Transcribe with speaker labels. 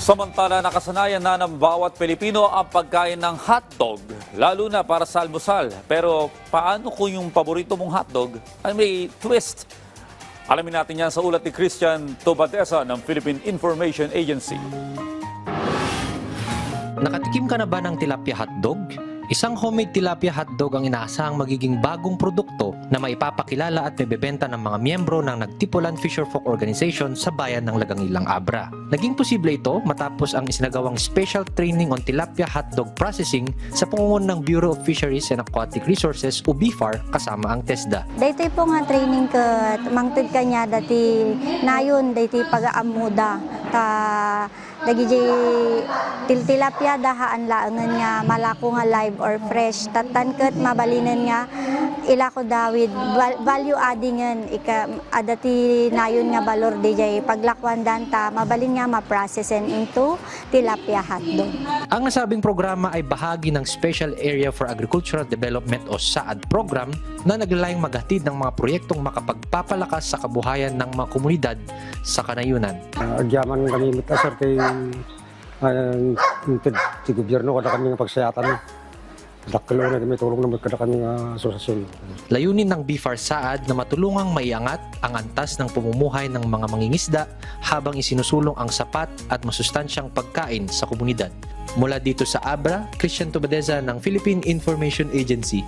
Speaker 1: Samantala, nakasanayan na ng bawat Pilipino ang pagkain ng hotdog, lalo na para sa almusal. Pero paano kung yung paborito mong hotdog ay may twist? Alamin natin yan sa ulat ni Christian Tobadesa ng Philippine Information Agency.
Speaker 2: Nakatikim ka na ba ng tilapia hotdog? Isang homemade tilapia hotdog ang inaasahang magiging bagong produkto na maipapakilala at mebebenta ng mga miyembro ng Nagtipulan Fisherfolk Organization sa bayan ng Lagangilang, Abra. Naging posible ito matapos ang isinagawang special training on tilapia hotdog processing sa pangunguna ng Bureau of Fisheries and Aquatic Resources o BFAR kasama ang TESDA.
Speaker 3: Daytoy po nga training ka mangtud kanya dati nayon daytoy pagaamuda ta dagiti tilapia dahaan laangan nga malako nga live or fresh tatanket mabalinan nga ila ko David value addingen ika adati nayon nga balor DJ paglakwan danta mabalin nga ma-processin into tilapia hotdog.
Speaker 2: Ang nasabing programa ay bahagi ng Special Area for Agricultural Development o SAAD program na naglalayong maghatid ng mga proyektong makapagpapalakas sa kabuhayan ng mga komunidad sa kanayunan.
Speaker 4: Agyaman kami mitasar kay ti gobyerno kada kami nga pagsayatan. Daklo na kami tulong na kada kami asosasyon.
Speaker 2: Layunin ng BFAR SAAD na matulungang maiangat ang antas ng pamumuhay ng mga mangingisda habang isinusulong ang sapat at masustansyang pagkain sa komunidad. Mula dito sa Abra, Christian Tobadesa ng Philippine Information Agency.